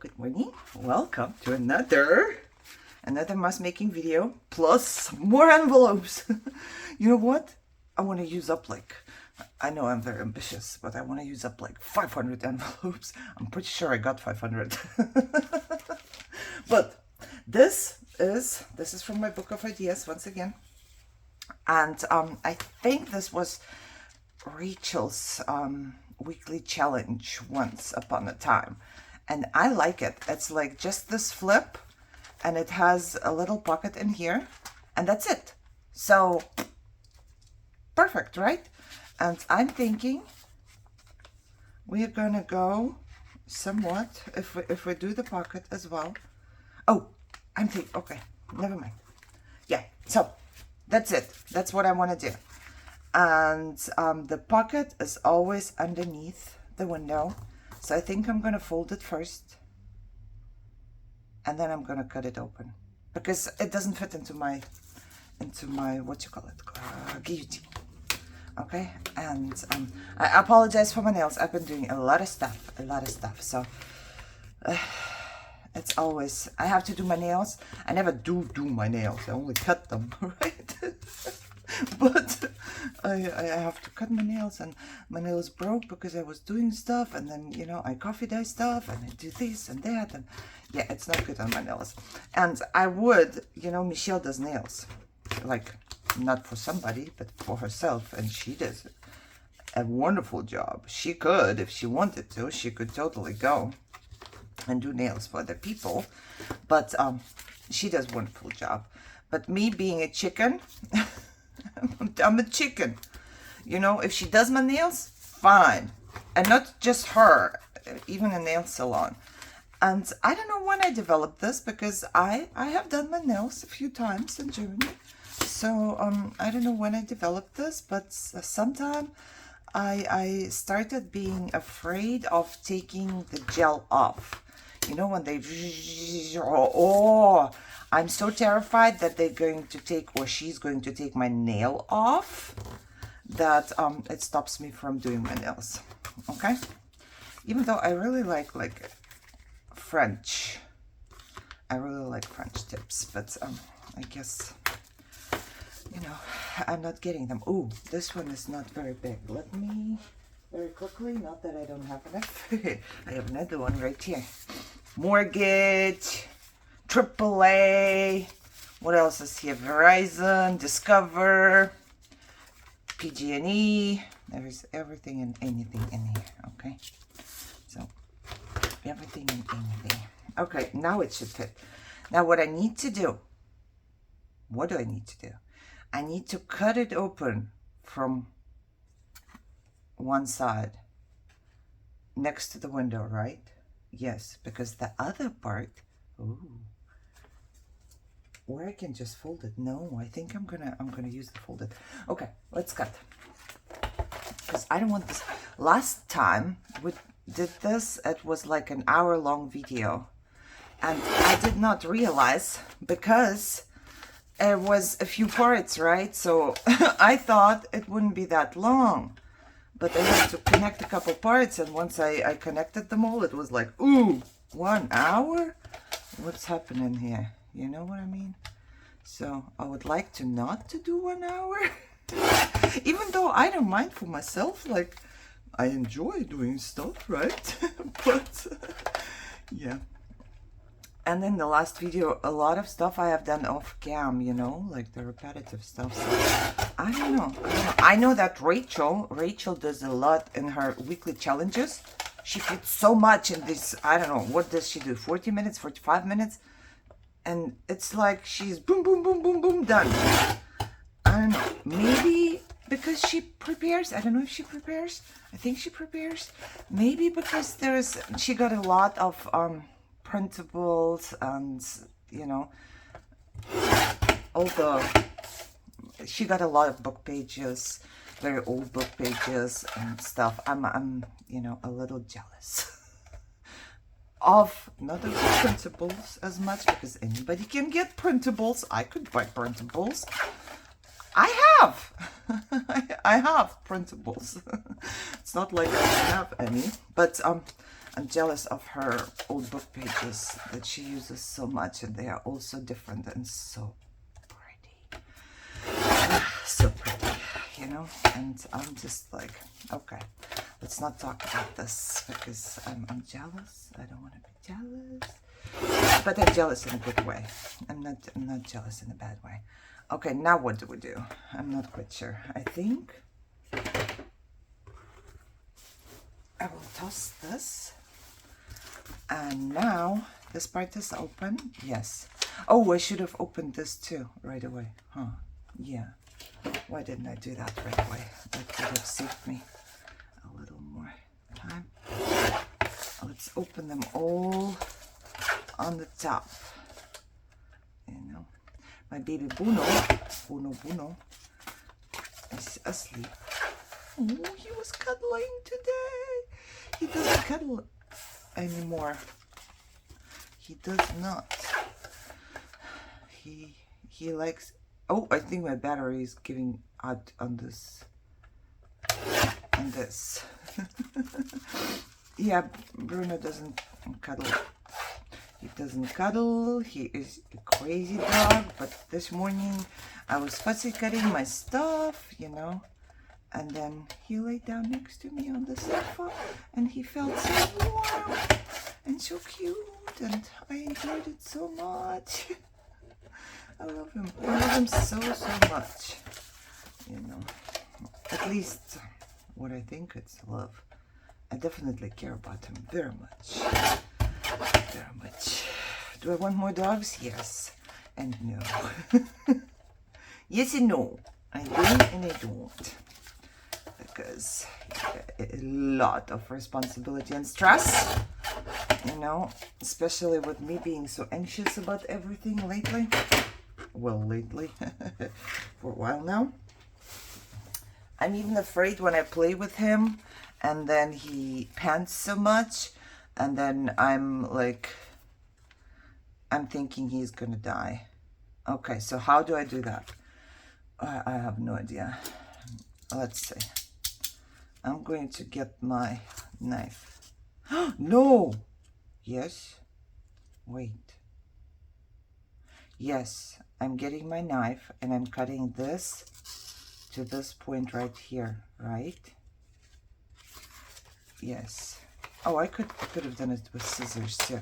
Good morning. Welcome to another mask making video plus more envelopes. You know what? I want to use up I know I'm very ambitious, but I want to use up 500 envelopes. I'm pretty sure I got 500. But this is from my book of ideas once again. And I think this was Rachel's weekly challenge once upon a time. And I like it. It's like just this flip, and it has a little pocket in here, and that's it. So, perfect, right? And I'm thinking we're gonna go somewhat, if we do the pocket as well. Oh, I'm thinking, okay, never mind. Yeah, so that's it. That's what I want to do. And the pocket is always underneath the window. So I think I'm going to fold it first. And then I'm going to cut it open. Because it doesn't fit into my what you call it? Guillotine. Okay? And I apologize for my nails. I've been doing a lot of stuff. So it's always, I have to do my nails. I never do my nails. I only cut them, right? But I have to cut my nails, and my nails broke because I was doing stuff, and then, you know, I coffee dye stuff, and I do this and that, and yeah, it's not good on my nails. And I would, you know, Michelle does nails, not for somebody, but for herself, and she does a wonderful job. She could, if she wanted to, she could totally go and do nails for other people, but she does a wonderful job. But me being a chicken, I'm a chicken. You know, if she does my nails, fine. And not just her, even a nail salon. And I don't know when I developed this, because I have done my nails a few times in Germany. So I don't know when I developed this, but sometime I started being afraid of taking the gel off. You know, when they, oh, I'm so terrified that they're going to take, or she's going to take my nail off, that it stops me from doing my nails. Okay? Even though I really like French. I really like French tips, but I guess, you know, I'm not getting them. Ooh, this one is not very big. Let me very quickly, not that I don't have enough. I have another one right here. Mortgage, AAA, what else is here? Verizon, Discover, PG&E. There's everything and anything in here, okay? So, everything and anything. Okay, now it should fit. Now what I need to do, what do I need to do? I need to cut it open from one side, next to the window, right? Yes, because the other part, ooh, or I can just fold it. No, I think I'm gonna use the folded. Okay, let's cut. Because I don't want this. Last time we did this, it was like an hour-long video, and I did not realize, because it was a few parts, right? So I thought it wouldn't be that long. But I had to connect a couple parts, and once I connected them all, it was like, ooh, 1 hour? What's happening here? You know what I mean? So I would like to not to do 1 hour. Even though I don't mind for myself, I enjoy doing stuff, right? But yeah. And in the last video, a lot of stuff I have done off cam, you know, like the repetitive stuff. So I don't know. I know that Rachel does a lot in her weekly challenges. She puts so much in this. I don't know. What does she do? 40 minutes, 45 minutes? And it's like she's boom, boom, boom, boom, boom, done. I don't know. Maybe because she prepares. I don't know if she prepares. I think she prepares. Maybe because she got a lot of printables, and, you know, she got a lot of book pages, very old book pages and stuff. I'm you know, a little jealous of not of the printables as much, because anybody can get printables. I could buy printables. I have I have printables. It's not like I don't have any, but I'm jealous of her old book pages that she uses so much, and they are all so different and so pretty. So pretty, you know? And I'm just like, okay, let's not talk about this because I'm jealous. I don't want to be jealous. But I'm jealous in a good way. I'm not jealous in a bad way. Okay, now what do we do? I'm not quite sure. I think I will toss this. And now this part is open. Yes. Oh, I should have opened this too right away. Huh. Yeah. Why didn't I do that right away? That would have saved me a little more time. Let's open them all on the top. You know, my baby Bruno is asleep. Oh, he was cuddling today. He doesn't cuddle anymore. He does not. He likes. Oh, I think my battery is giving out on this. On this. Yeah, Bruno doesn't cuddle. He doesn't cuddle. He is a crazy dog. But this morning I was fussy cutting my stuff, you know. And then he laid down next to me on the sofa. And he felt so warm and so cute. And I enjoyed it so much. I love him. I love him so much. You know. At least what I think it's love. I definitely care about him very much. Very much. Do I want more dogs? Yes. And no. Yes and no. I do and I don't. Because a lot of responsibility and stress. You know, especially with me being so anxious about everything lately. Well, lately. For a while now. I'm even afraid when I play with him and then he pants so much and then I'm like, I'm thinking he's gonna die. Okay, so how do I do that? I have no idea. Let's see. I'm going to get my knife. No! Yes? Wait. Yes, I'm getting my knife and I'm cutting this to this point right here, right? Yes. Oh, I could have done it with scissors too.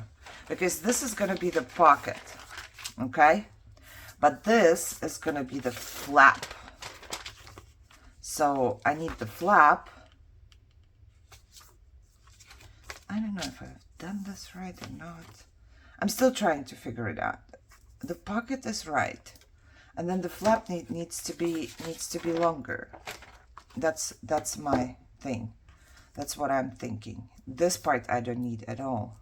Because this is going to be the pocket, okay? But this is going to be the flap. So I need the flap. I don't know if I've done this right or not. I'm still trying to figure it out. The pocket is right. And then the flap needs to be longer. That's my thing. That's what I'm thinking. This part I don't need at all.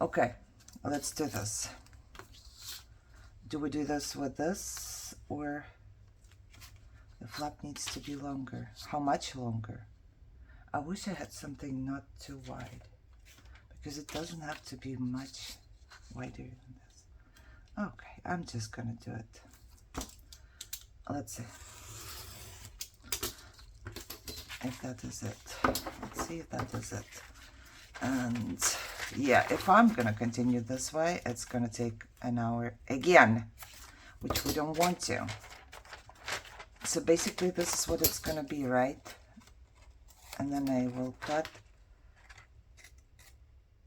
Okay, let's do this. Do we do this with this, or the flap needs to be longer? How much longer? I wish I had something not too wide, because it doesn't have to be much wider than this. Okay, I'm just gonna do it. Let's see if that is it. Let's see if that is it. And yeah, if I'm gonna continue this way, it's gonna take an hour again, which we don't want to. So basically this is what it's gonna be, right? And then I will cut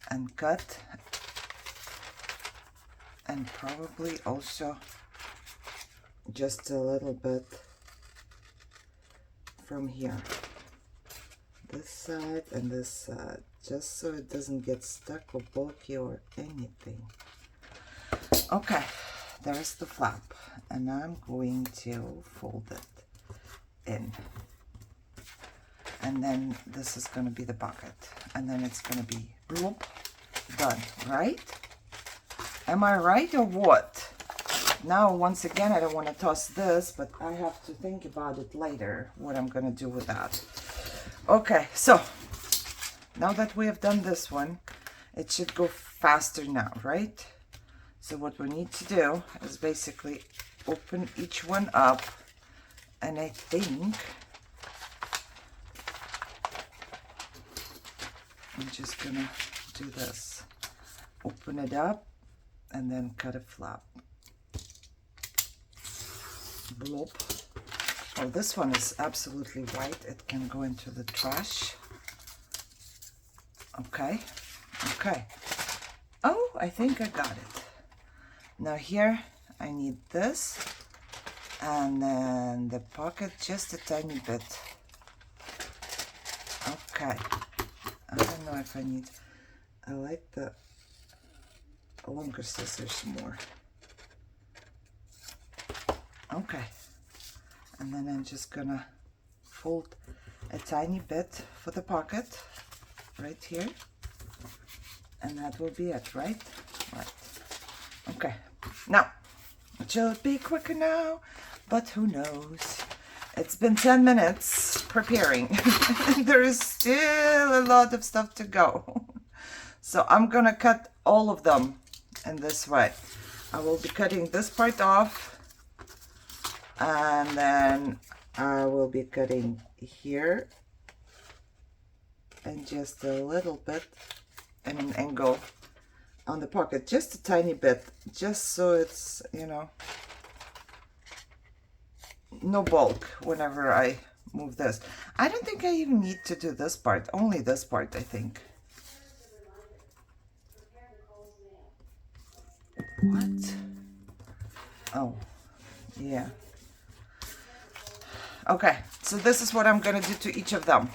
and cut, and probably also just a little bit from here, this side and this side, just so it doesn't get stuck or bulky or anything. Okay, there's the flap, and I'm going to fold it in, and then this is going to be the pocket, and then it's going to be bloop, done, right? Am I right or what? Now, once again, I don't want to toss this, but I have to think about it later, what I'm going to do with that. Okay, so now that we have done this one, it should go faster now, right? So what we need to do is basically open each one up, and I think I'm just gonna do this. Open it up and then cut it flat. Bloop. Oh, this one is absolutely white. It can go into the trash. Okay. Okay. Oh, I think I got it. Now here I need this. And then the pocket just a tiny bit. Okay. I don't know if I need... I like the longer scissors more. Okay. And then I'm just gonna fold a tiny bit for the pocket right here. And that will be it, right? Right. Okay. Now, it should be quicker now, but who knows? It's been 10 minutes preparing. There is still a lot of stuff to go. So I'm gonna cut all of them in this way. I will be cutting this part off. And then I will be cutting here and just a little bit in an angle on the pocket, just a tiny bit, just so it's, you know, no bulk whenever I move this. I don't think I even need to do this part, only this part, I think. What? Oh, yeah. Okay, so this is what I'm gonna do to each of them.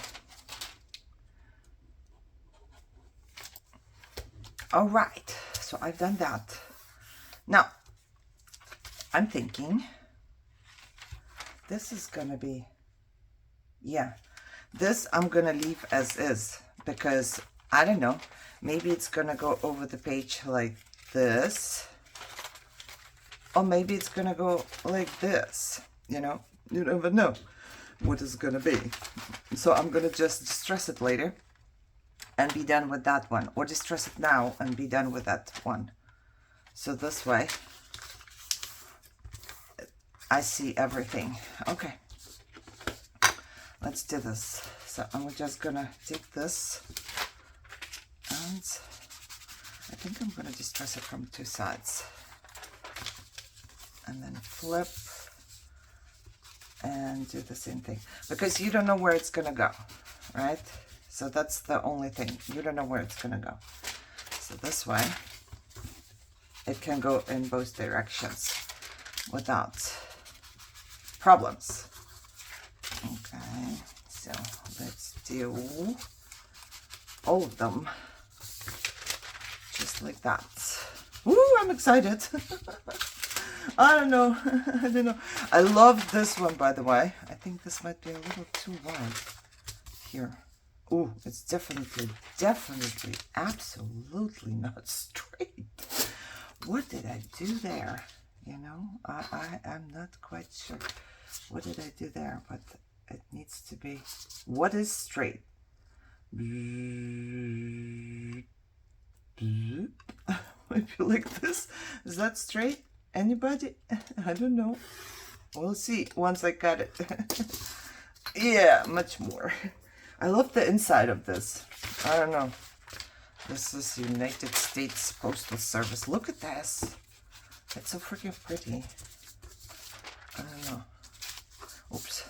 All right, so I've done that. Now, I'm thinking this is gonna be, yeah, this I'm gonna leave as is because I don't know, maybe it's gonna go over the page like this, or maybe it's gonna go like this, you know. You never know what it's gonna be. So I'm gonna just distress it later and be done with that one, or distress it now and be done with that one. So this way I see everything. Okay, let's do this. So I'm just gonna take this and I think I'm gonna distress it from two sides and then flip and do the same thing, because you don't know where it's gonna go, right? So that's the only thing, you don't know where it's gonna go. So this way it can go in both directions without problems. Okay, so let's do all of them just like that. Ooh, I'm excited. I don't know. I don't know. I love this one, by the way. I think this might be a little too wide here. Ooh, it's definitely, absolutely not straight. What did I do there? You know, I am not quite sure. What did I do there? But it needs to be, what is straight? Maybe like this. Is that straight? Anybody? I don't know. We'll see once I cut it. Yeah, much more. I love the inside of this. I don't know. This is United States Postal Service. Look at this. It's so freaking pretty. I don't know. Oops.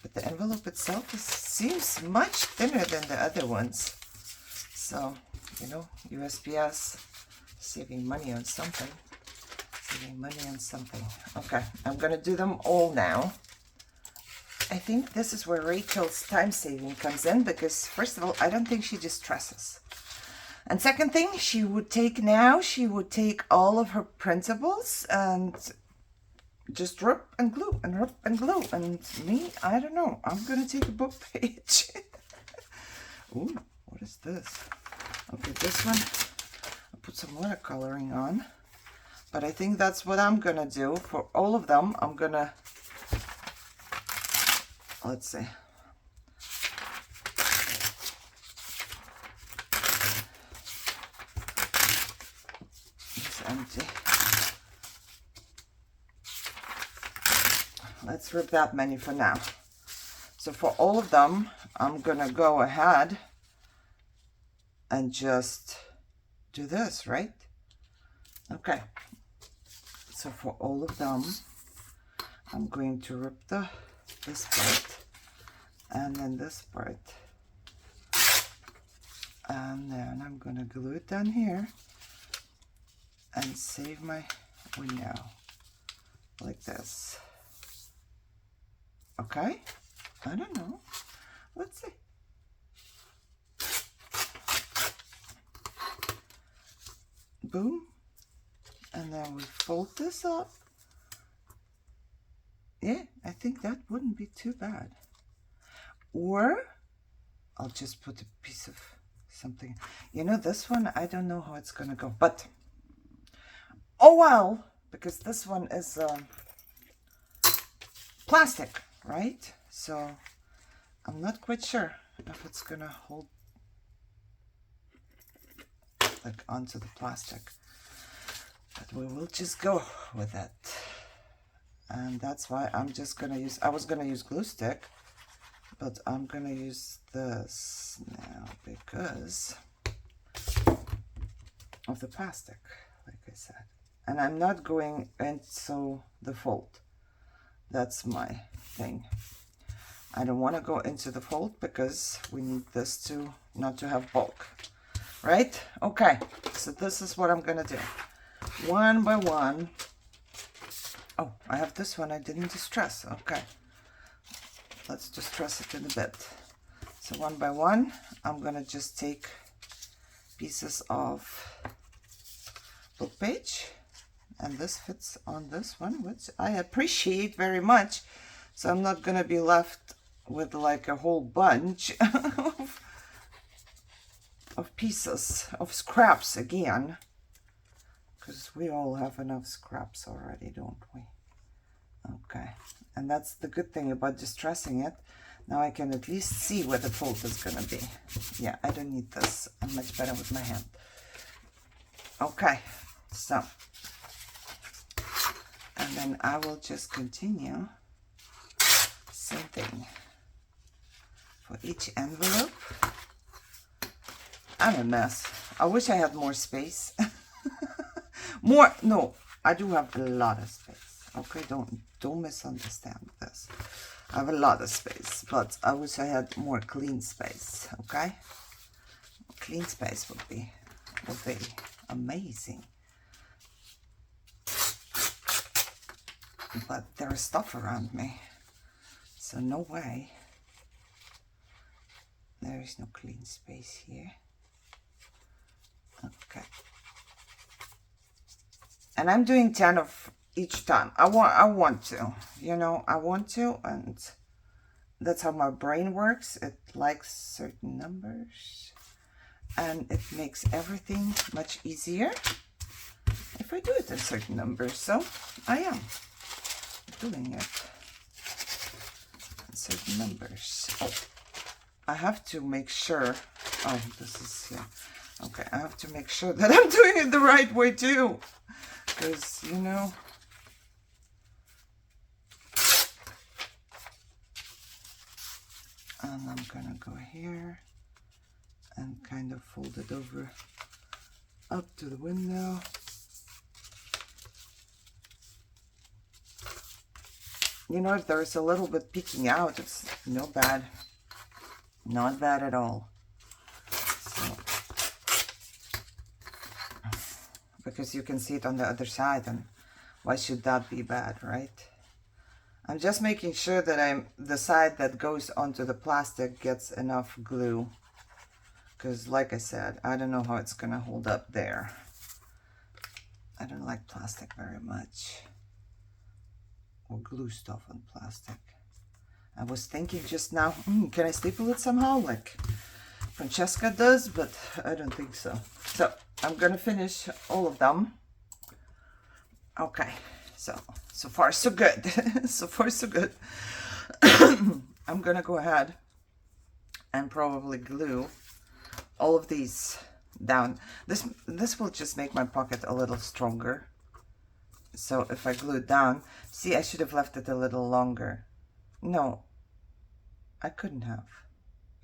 But the envelope itself seems much thinner than the other ones. So, you know, USPS, saving money on something. Okay, I'm gonna do them all now. I think this is where Rachel's time saving comes in, because first of all, I don't think she distresses. And second thing, she would take all of her printables and just rip and glue and rip and glue. And me, I don't know, I'm gonna take a book page. Ooh, what is this? Okay, this one, I'll put some watercoloring on. But I think that's what I'm gonna do for all of them. I'm gonna, let's see. It's empty. Let's rip that many for now. So for all of them, I'm gonna go ahead and just do this, right? Okay, so for all of them, I'm going to rip this part and then this part, and then I'm gonna glue it down here and save my window like this. Okay, I don't know, let's see. Boom, and then we fold this up. Yeah, I think that wouldn't be too bad. Or I'll just put a piece of something. You know, this one, I don't know how it's gonna go, but oh well, because this one is plastic, right? So I'm not quite sure if it's gonna hold like onto the plastic, but we will just go with it. And that's why I'm just gonna use, I was gonna use glue stick, but I'm gonna use this now because of the plastic, like I said. And I'm not going into the fold. That's my thing. I don't want to go into the fold because we need this to not to have bulk, right? Okay, so this is what I'm gonna do. One by one. Oh, I have this one I didn't distress. Okay, let's distress it in a bit. So one by one, I'm gonna just take pieces of book page, and this fits on this one, which I appreciate very much. So I'm not gonna be left with like a whole bunch of pieces, of scraps again, because we all have enough scraps already, don't we? Okay, and that's the good thing about distressing it. Now I can at least see where the fold is gonna be. Yeah, I don't need this. I'm much better with my hand. Okay, so, and then I will just continue. Same thing for each envelope. I'm a mess. I wish I had more space. More, no, I do have a lot of space. Okay, don't misunderstand this. I have a lot of space, but I wish I had more clean space. Okay, clean space would be amazing. But there is stuff around me, so no way. There is no clean space here. Okay. And I'm doing 10 of each time. I want to, you know, I want to, and that's how my brain works. It likes certain numbers, and it makes everything much easier if I do it in certain numbers. So I am doing it in certain numbers. Oh, I have to make sure. Oh, this is here. Okay, I have to make sure that I'm doing it the right way too, because, you know, and I'm gonna go here and kind of fold it over up to the window. You know, if there's a little bit peeking out, it's no bad. Not bad at all. So, because you can see it on the other side, and why should that be bad, right? I'm just making sure that the side that goes onto the plastic gets enough glue, because like I said, I don't know how it's gonna hold up there. I don't like plastic very much, or glue stuff on plastic. I was thinking just now, can I staple it somehow like Francesca does, but I don't think so. So I'm gonna finish all of them. Okay, so far so good. So far so good. I'm gonna go ahead and probably glue all of these down. This will just make my pocket a little stronger. So if I glue it down, see, I should have left it a little longer. No, I couldn't have.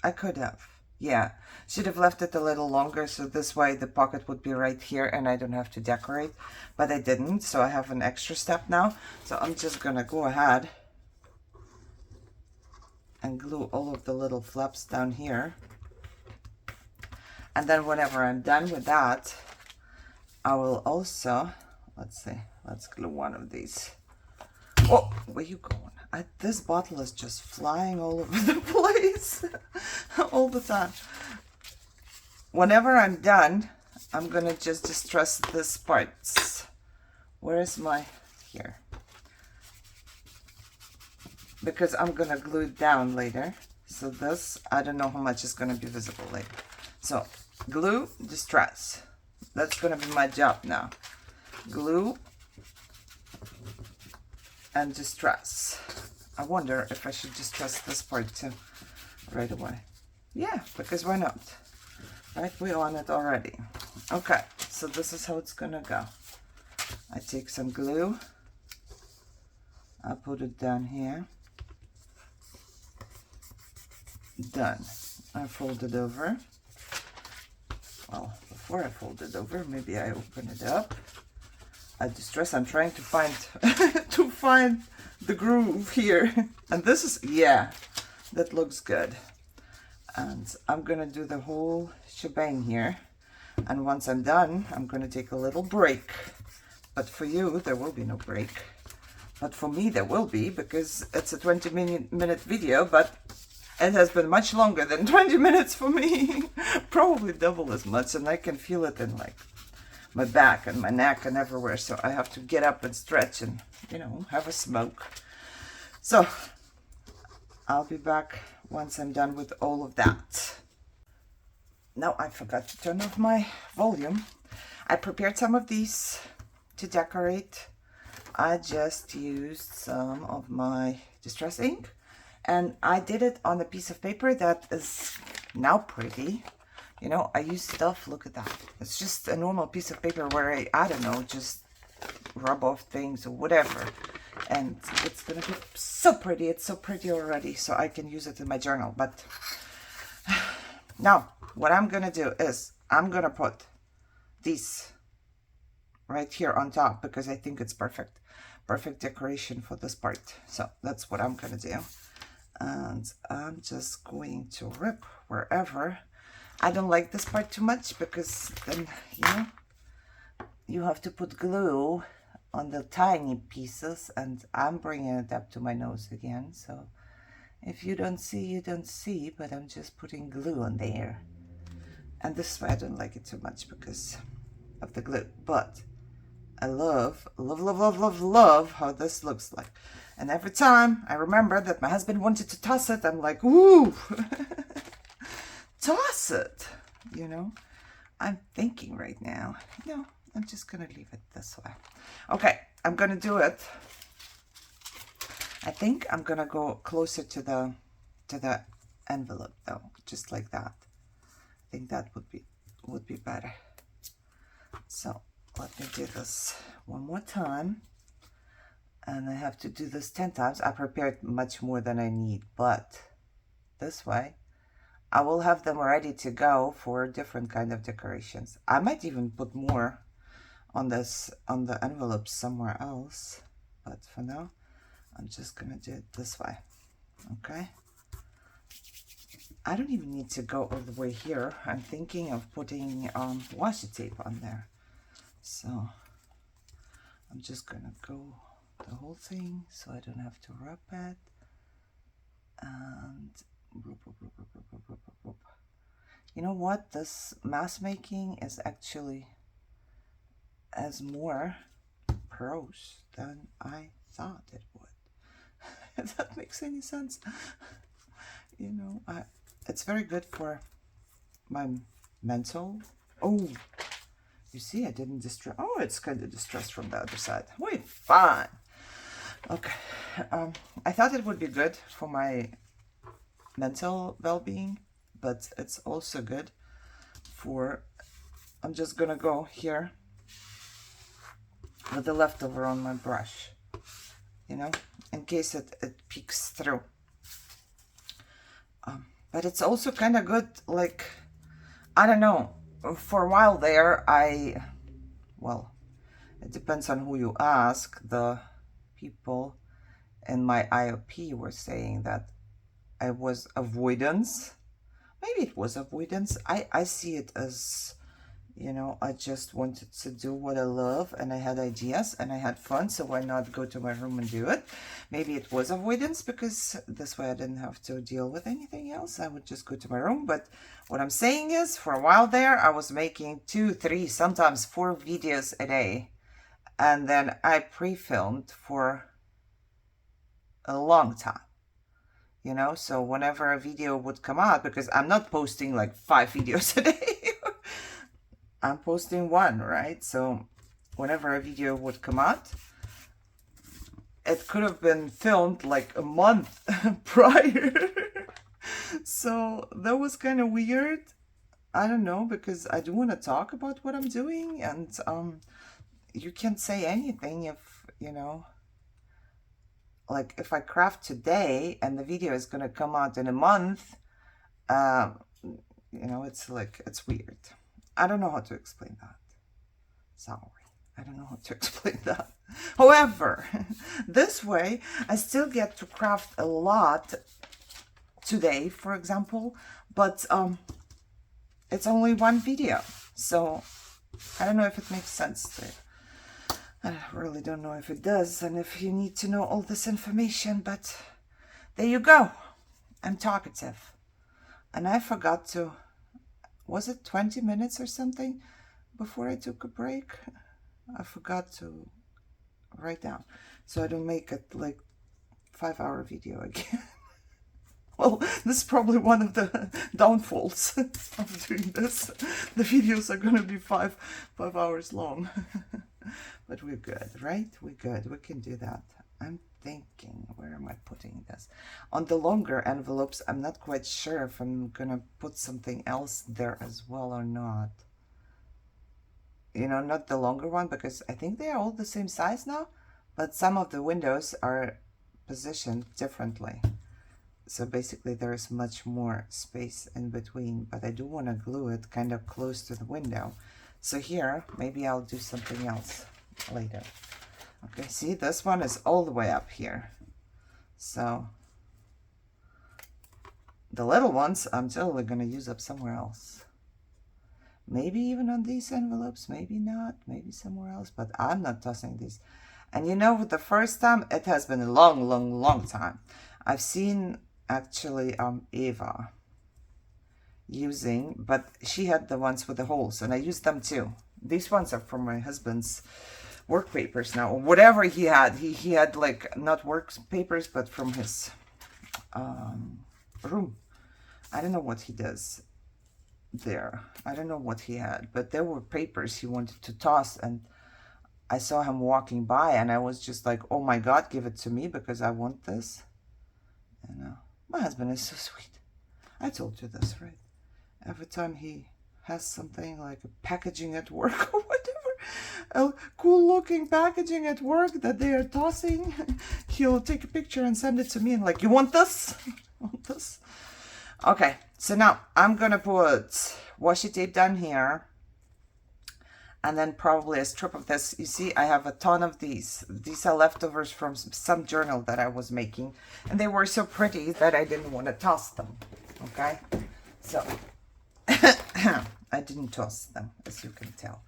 I could have. Yeah, should have left it a little longer, so this way the pocket would be right here and I don't have to decorate, but I didn't, so I have an extra step now. So I'm just gonna go ahead and glue all of the little flaps down here. And then whenever I'm done with that, I will also, let's see, let's glue one of these. Oh, where you going? This bottle is just flying all over the place all the time. Whenever I'm done, I'm gonna just distress this part. Where is my, here? Because I'm gonna glue it down later. So this, I don't know how much is gonna be visible later. So glue, distress. That's gonna be my job now. Glue and distress. I wonder if I should distress this part too right away. Yeah, because why not? Right, we're on it already. Okay, so this is how it's gonna go. I take some glue, I put it down here. Done. I fold it over. Well, before I fold it over, maybe I open it up. I distress. I'm trying to find to find the groove here, and this is, yeah, that looks good. And I'm gonna do the whole shebang here, and once I'm done, I'm gonna take a little break. But for you, there will be no break. But for me, there will be, because it's a 20-minute video, but it has been much longer than 20 minutes for me. Probably double as much, and I can feel it in like my back and my neck and everywhere. So I have to get up and stretch and, you know, have a smoke. So I'll be back once I'm done with all of that. Now I forgot to turn off my volume. I prepared some of these to decorate. I just used some of my distress ink, and I did it on a piece of paper that is now pretty. You know, I use stuff, look at that. It's just a normal piece of paper where I don't know, just rub off things or whatever. And it's gonna be so pretty. It's so pretty already, so I can use it in my journal. But now, what I'm gonna do is I'm gonna put these right here on top because I think it's perfect. Perfect decoration for this part. So that's what I'm gonna do. And I'm just going to rip wherever. I don't like this part too much because then, you know, you have to put glue on the tiny pieces, and I'm bringing it up to my nose again. So if you don't see, you don't see, but I'm just putting glue on there. And this is why I don't like it too much, because of the glue. But I love how this looks like. And every time I remember that my husband wanted to toss it, I'm like, ooh, toss it, you know. I'm thinking right now, no, I'm just gonna leave it this way. Okay, I'm gonna do it. I think I'm gonna go closer to the envelope though, just like that. I think that would be better. So let me do this one more time. And I have to do this 10 times. I prepared much more than I need, but this way I will have them ready to go for different kind of decorations. I might even put more on this, on the envelopes somewhere else, but for now I'm just gonna do it this way. Okay, I don't even need to go all the way here. I'm thinking of putting washi tape on there, so I'm just gonna go the whole thing so I don't have to rub it. And you know what, this mask making is actually has more pros than I thought it would. If that makes any sense. You know, it's very good for my mental. Oh, you see, I didn't distress. Oh, it's kind of distressed from the other side. Wait, fine. Okay, I thought it would be good for my mental well-being, but it's also good for, I'm just gonna go here with the leftover on my brush, you know, in case it peeks through. But it's also kind of good, like, I don't know, for a while there, well, it depends on who you ask. The people in my IOP were saying that I was avoidance. Maybe it was avoidance. I see it as, you know, I just wanted to do what I love, and I had ideas and I had fun, so why not go to my room and do it? Maybe it was avoidance, because this way I didn't have to deal with anything else. I would just go to my room. But what I'm saying is, for a while there, I was making 2, 3, sometimes 4 videos a day. And then I pre-filmed for a long time. You know, so whenever a video would come out, because I'm not posting like 5 videos a day. I'm posting 1, right? So whenever a video would come out, it could have been filmed like a month prior. So that was kind of weird. I don't know, because I do want to talk about what I'm doing, and you can't say anything if, you know, like if I craft today and the video is going to come out in a month, you know, it's like, it's weird. I don't know how to explain that. Sorry, I don't know how to explain that. However, this way I still get to craft a lot today, for example, but it's only 1 video. So I don't know if it makes sense to you. I really don't know if it does, and if you need to know all this information, but there you go. I'm talkative. And I forgot to, was it 20 minutes or something before I took a break? I forgot to write down, so I don't make it like 5-hour video again. Well, this is probably one of the downfalls of doing this. The videos are gonna be 5 hours long. But we're good, right? We're good. We can do that. I'm thinking, where am I putting this? On the longer envelopes, I'm not quite sure if I'm gonna put something else there as well or not. You know, not the longer one, because I think they are all the same size now, but some of the windows are positioned differently. So basically there is much more space in between, but I do want to glue it kind of close to the window. So here, maybe I'll do something else later. Okay, see, this one is all the way up here. So the little ones, I'm totally going to use up somewhere else. Maybe even on these envelopes, maybe not, maybe somewhere else, but I'm not tossing these. And you know, the first time, it has been a long time. I've seen actually Eva using, but she had the ones with the holes, and I used them too. These ones are from my husband's work papers now, or whatever he had. He had like not work papers, but from his room. I don't know what he does there. I don't know what he had, but there were papers he wanted to toss, and I saw him walking by, and I was just like, oh my God, give it to me, because I want this. You know, my husband is so sweet. I told you this, right? Every time he has something like a packaging at work or whatever, a cool looking packaging at work that they are tossing, he'll take a picture and send it to me and like, you want this? Want this? Okay, so now I'm gonna put washi tape down here, and then probably a strip of this. You see, I have a ton of these. These are leftovers from some journal that I was making, and they were so pretty that I didn't want to toss them. Okay, so I didn't toss them, as you can tell.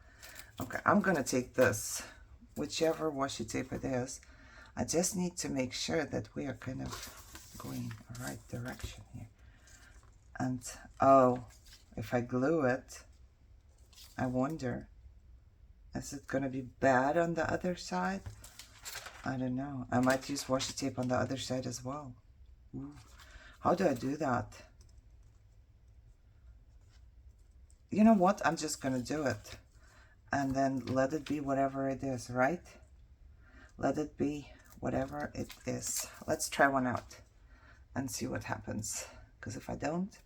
Okay, I'm gonna take this, whichever washi tape it is. I just need to make sure that we are kind of going the right direction here. And oh, if I glue it, I wonder, is it gonna be bad on the other side? I don't know. I might use washi tape on the other side as well. Ooh. How do I do that? You know what? I'm just gonna do it. And then let it be whatever it is, right? Let it be whatever it is. Let's try one out and see what happens. Because if I don't,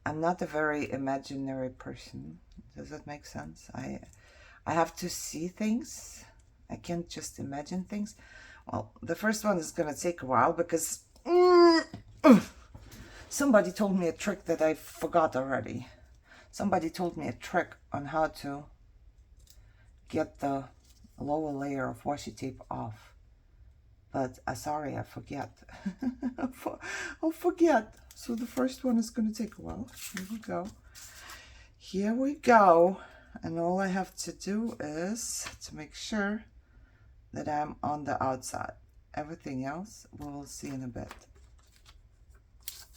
I'm not a very imaginary person. Does that make sense? I have to see things. I can't just imagine things. Well, the first one is going to take a while because Somebody told me a trick that I forgot already. Somebody told me a trick on how to get the lower layer of washi tape off. But sorry, I forget. I'll forget. So the first one is going to take a while. Here we go. Here we go. And all I have to do is to make sure that I'm on the outside. Everything else we will see in a bit.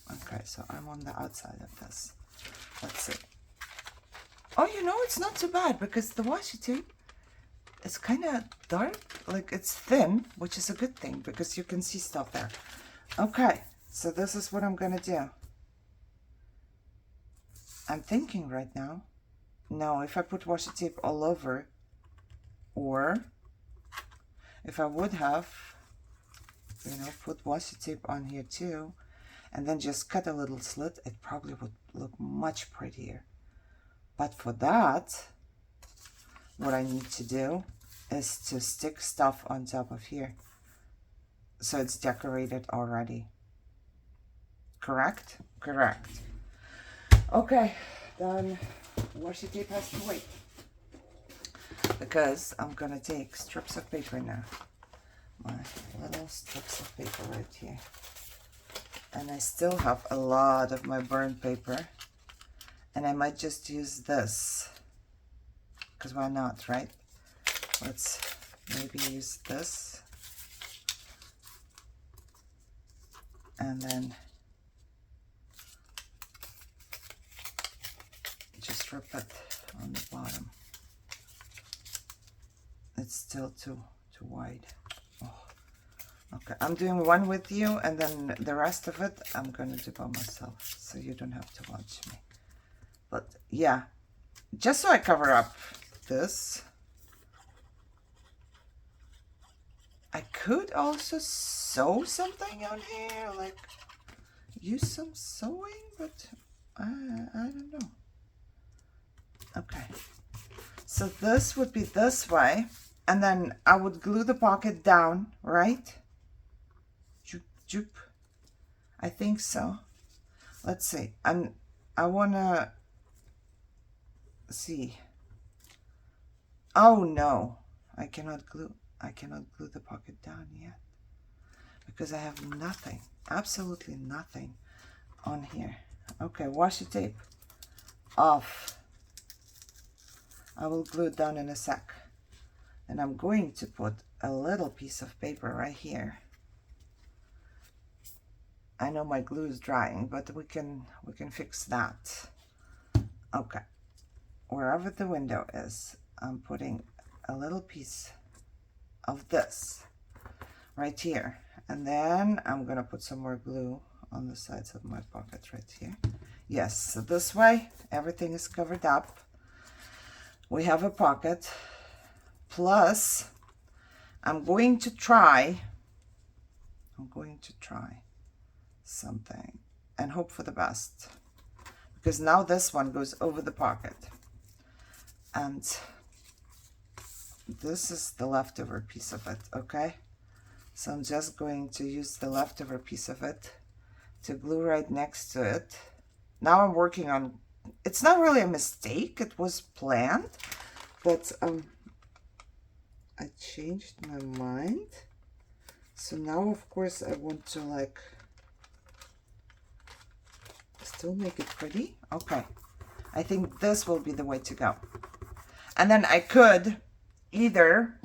Okay, so I'm on the outside of this. Let's see. Oh, you know, it's not too bad because the washi tape is kind of dark. Like, it's thin, which is a good thing because you can see stuff there. Okay, so this is what I'm going to do. I'm thinking right now, no, if I put washi tape all over, or if I would have, you know, put washi tape on here too, and then just cut a little slit, it probably would look much prettier. But for that, what I need to do is to stick stuff on top of here so it's decorated already. Correct? Correct. Okay, then washi tape has to wait because I'm gonna take strips of paper now. My little strips of paper right here. And I still have a lot of my burned paper. And I might just use this. Because why not, right? Let's maybe use this. And then just rip it on the bottom. It's still too wide. Oh. Okay, I'm doing one with you, and then the rest of it I'm gonna do by myself, so you don't have to watch me. But yeah, just so I cover up this, I could also sew something on here, like use some sewing, but I don't know. Okay, so this would be this way, and then I would glue the pocket down, right? Joop, joop. I think so. Let's see. And I wanna see. Oh no, I cannot glue the pocket down yet because I have nothing, absolutely nothing on here. Okay, washi tape off. I will glue it down in a sec. And I'm going to put a little piece of paper right here. I know my glue is drying, but we can fix that. Okay. Wherever the window is, I'm putting a little piece of this right here. And then I'm gonna put some more glue on the sides of my pocket right here. Yes, so this way everything is covered up. We have a pocket. Plus, I'm going to try something and hope for the best. Because now this one goes over the pocket. And this is the leftover piece of it, okay? So I'm just going to use the leftover piece of it to glue right next to it. Now I'm working on, it's not really a mistake, it was planned, but I changed my mind. So now of course I want to like still make it pretty. Okay, I think this will be the way to go. And then I could either,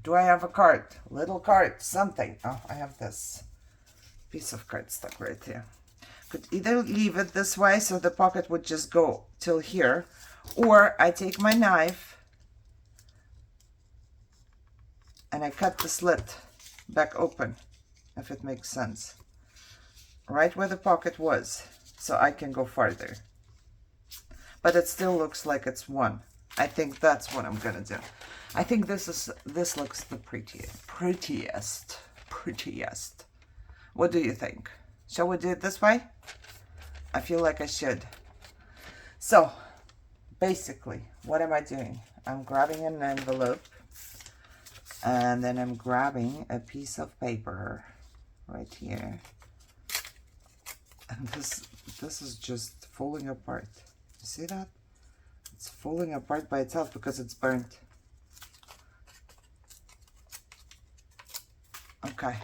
do I have a card? Little card, something. Oh, I have this piece of card stuck right here. Could either leave it this way so the pocket would just go till here, or I take my knife and I cut the slit back open, if it makes sense. Right where the pocket was, so I can go farther. But it still looks like it's one. I think that's what I'm gonna do. I think this looks the prettiest. What do you think? Shall we do it this way? I feel like I should. So, basically, what am I doing? I'm grabbing an envelope, and then I'm grabbing a piece of paper right here. And this is just falling apart. You see that? It's falling apart by itself because it's burnt. Okay,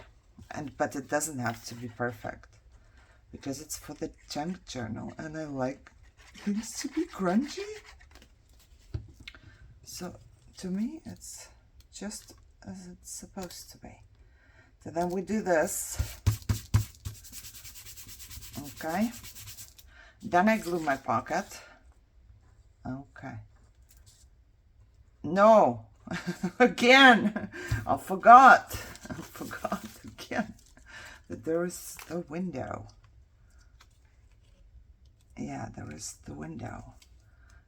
but it doesn't have to be perfect because it's for the junk journal and I like things to be crunchy. So to me, it's just as it's supposed to be. So then we do this. Okay. Then I glue my pocket. Okay. No. Again. I forgot again that there is the window. Yeah, there is the window.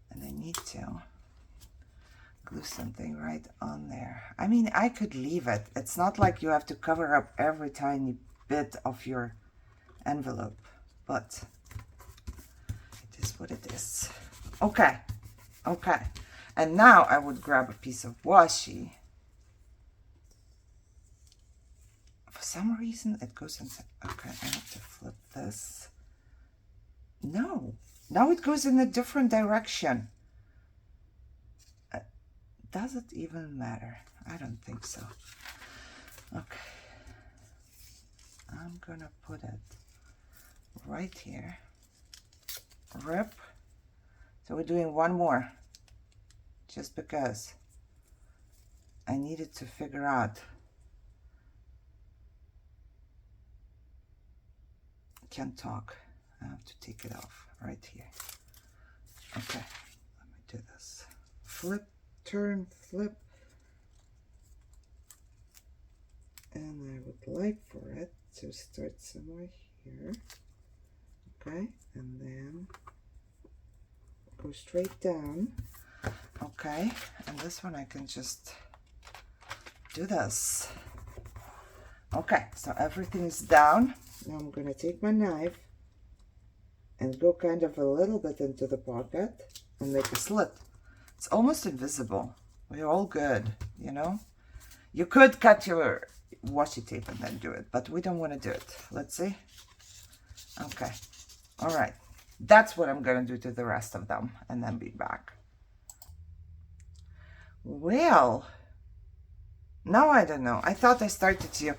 And I need to glue something right on there. I mean, I could leave it. It's not like you have to cover up every tiny bit of your envelope, but it is what it is. Okay, okay. And now I would grab a piece of washi. For some reason, it goes inside. Okay, I have to flip this. No, now it goes in a different direction. Does it even matter? I don't think so. Okay. I'm gonna put it right here. Rip. So we're doing one more. Just because I needed to figure out. Can't talk. I have to take it off right here. Okay. Let me do this. Flip. Turn, flip, and I would like for it to start somewhere here, okay, and then go straight down, okay, and this one I can just do this. Okay, so everything is down. Now I'm gonna take my knife and go kind of a little bit into the pocket and make a slit. It's almost invisible. We're all good, you know? You could cut your washi tape and then do it, but we don't want to do it. Let's see. Okay. All right. That's what I'm going to do to the rest of them and then be back. Well, now I don't know. I thought I started to.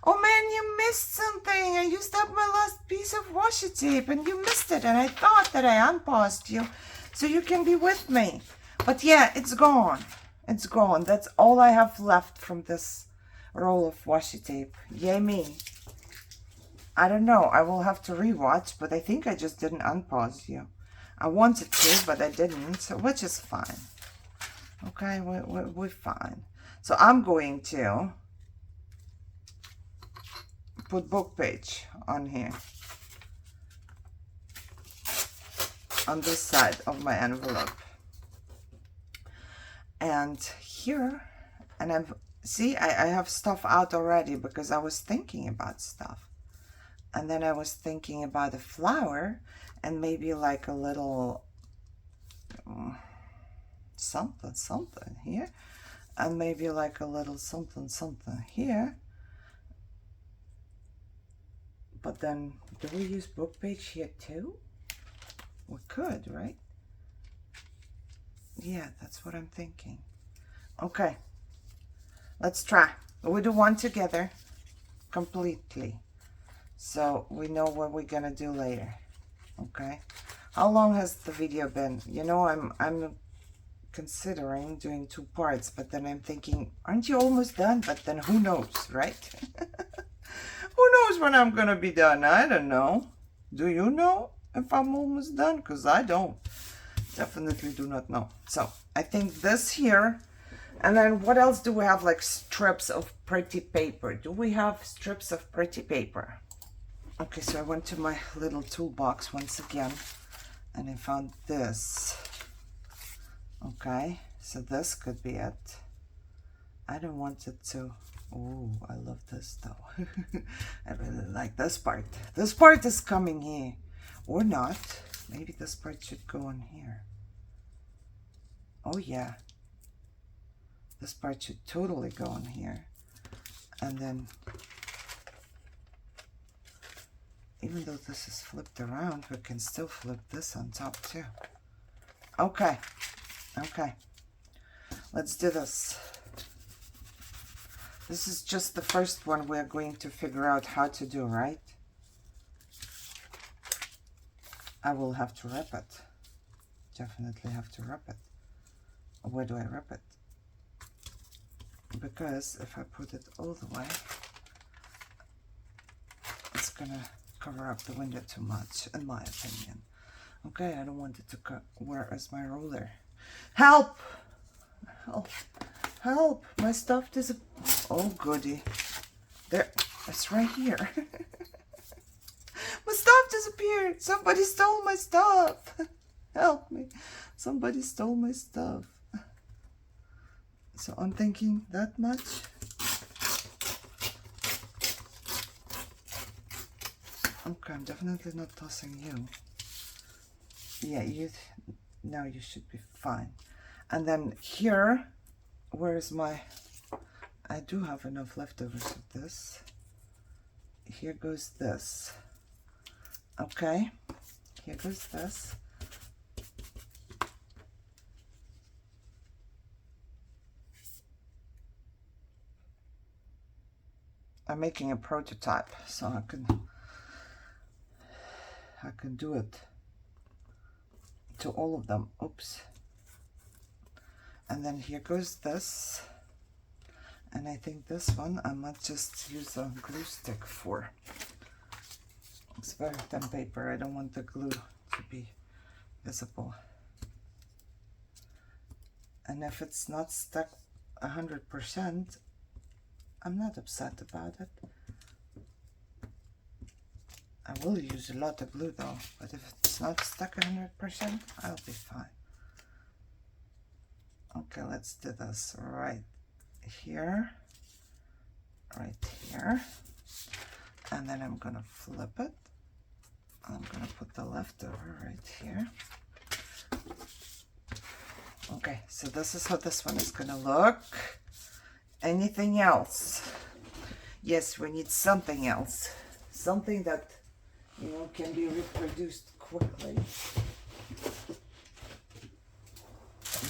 Oh man, you missed something. I used up my last piece of washi tape and you missed it. And I thought that I unpaused you so you can be with me. But yeah, it's gone. It's gone. That's all I have left from this roll of washi tape. Yay me. I don't know. I will have to rewatch, but I think I just didn't unpause you. I wanted to, but I didn't, so which is fine. Okay, we're fine. So I'm going to put book page on here. On this side of my envelope. And here, and I have stuff out already because I was thinking about stuff. And then I was thinking about a flower and maybe like a little something here. And maybe like a little something here. But then, do we use book page here too? We could, right? Yeah, that's what I'm thinking. Okay, let's try. We'll do one together completely. So we know what we're gonna do later. Okay. How long has the video been? You know, I'm considering doing 2 parts, but then I'm thinking, aren't you almost done? But then who knows, right? Who knows when I'm gonna be done? I don't know. Do you know if I'm almost done? Because I don't. Definitely do not know. So I think this here, and then what else do we have? Like strips of pretty paper. Do we have strips of pretty paper? Okay, so I went to my little toolbox once again and I found this. Okay, so this could be it. I don't want it to. Oh, I love this though. I really like this part. This part is coming here. Or not. Maybe this part should go on here. Oh yeah. This part should totally go on here. And then Even though this is flipped around, we can still flip this on top too. Okay, okay. Let's do this. This is just the first one we're going to figure out how to do, right? I will have to wrap it. Definitely have to wrap it. Where do I wrap it? Because if I put it all the way, it's gonna cover up the window too much, in my opinion. Okay, I don't want it to cut. Where is my ruler? Help! Help! Help! My stuff disappeared. Oh, goody. There, it's right here. My stuff disappeared. Somebody stole my stuff. Help me. Somebody stole my stuff. So I'm thinking that much. Okay, I'm definitely not tossing you. Yeah, now you should be fine. And then here, where's my... I do have enough leftovers of this. Here goes this. Okay, here goes this. I'm making a prototype so I can do it to all of them. Oops. And then here goes this. And I think this one I might just use a glue stick for. It's very thin paper. I don't want the glue to be visible. And if it's not stuck 100%, I'm not upset about it. I will use a lot of glue though, but if it's not stuck 100%, I'll be fine. Okay, let's do this right here, right here, and then I'm gonna flip it. I'm gonna put the leftover right here. Okay, so this is how this one is gonna look. Anything else? Yes, we need something else. Something that, you know, can be reproduced quickly.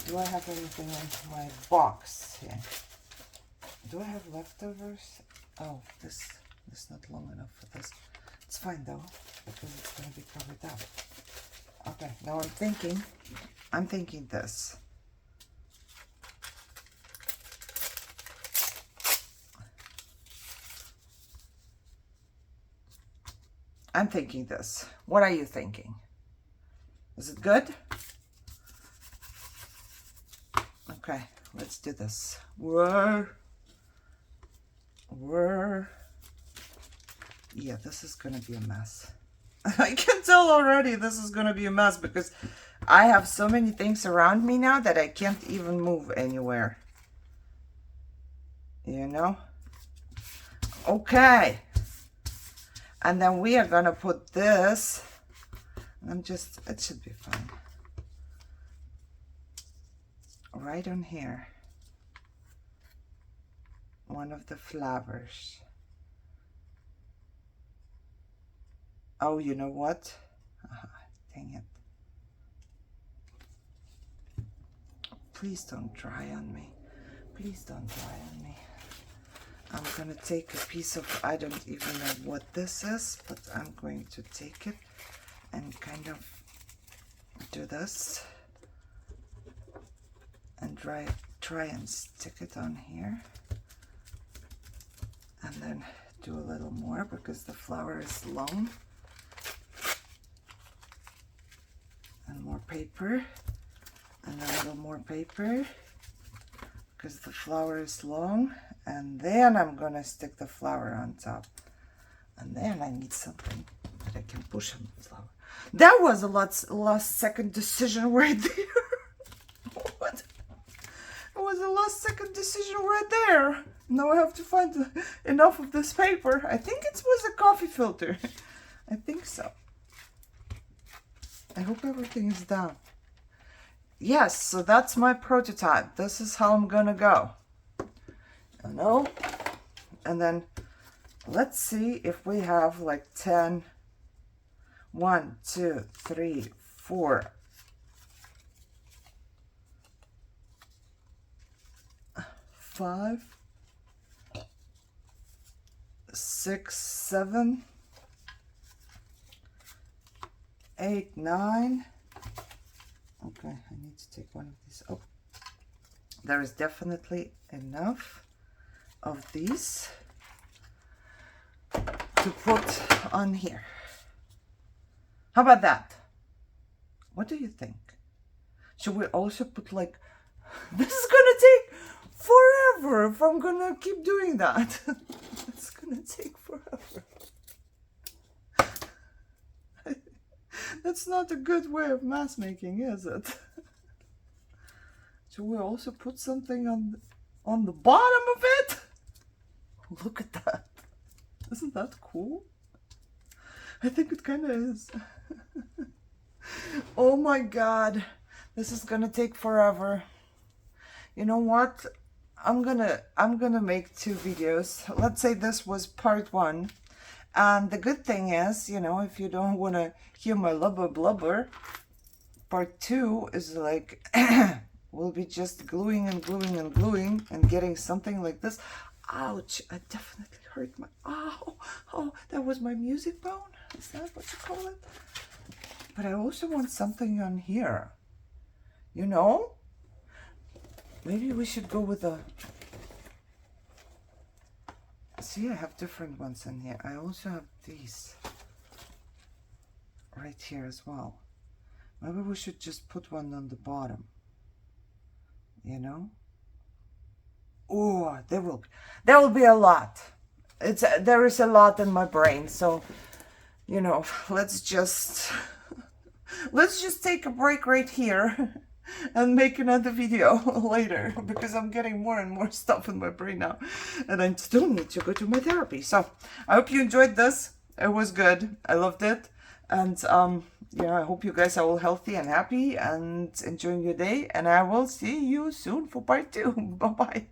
Do I have anything in my box here? Do I have leftovers? Oh, this is not long enough for this. It's fine though, because it's going to be covered up. Okay, now I'm thinking this. I'm thinking this. What are you thinking? Is it good? Okay, let's do this. Yeah, this is gonna be a mess. I can tell already this is gonna be a mess because I have so many things around me now that I can't even move anywhere. You know? Okay. And then we are gonna put this, it should be fine. Right on here. One of the flowers. Oh, you know what? Dang it. Please don't dry on me. Please don't dry on me. I'm gonna take a piece of, I don't even know what this is, but I'm going to take it and kind of do this and try and stick it on here, and then do a little more because the flower is long, and more paper, and a little more paper because the flower is long. And then I'm gonna stick the flower on top. And then I need something that I can push on the flower. That was a last second decision right there. What? It was a last second decision right there. Now I have to find enough of this paper. I think it was a coffee filter. I think so. I hope everything is done. Yes, so that's my prototype. This is how I'm gonna go. No, and then let's see if we have like 10 1, 2, 3, 4, 5, 6, 7, 8, 9. Okay, I need to take one of these. Oh, there is definitely enough of these to put on here. How about that? What do you think? Should we also put like, this is gonna take forever if I'm gonna keep doing that. It's gonna take forever. That's not a good way of mask making, is it? Should we also put something on the bottom of it? Look at that. Isn't that cool? I think it kind of is. Oh my god. This is gonna take forever. You know what? I'm gonna make 2 videos. Let's say this was part 1. And the good thing is, you know, if you don't want to hear my blubber, part 2 is like, we'll be just gluing and gluing and gluing and getting something like this. Ouch, I definitely hurt my, oh, that was my music bone? Is that what you call it? But I also want something on here, you know? Maybe we should go with a, see, I have different ones in here. I also have these right here as well. Maybe we should just put one on the bottom, you know? Oh, there will be a lot. There is a lot in my brain, so you know, let's just take a break right here and make another video later, because I'm getting more and more stuff in my brain now and I still need to go to my therapy. So I hope you enjoyed this. It was good. I loved it. And yeah, I hope you guys are all healthy and happy and enjoying your day, and I will see you soon for part 2. Bye bye.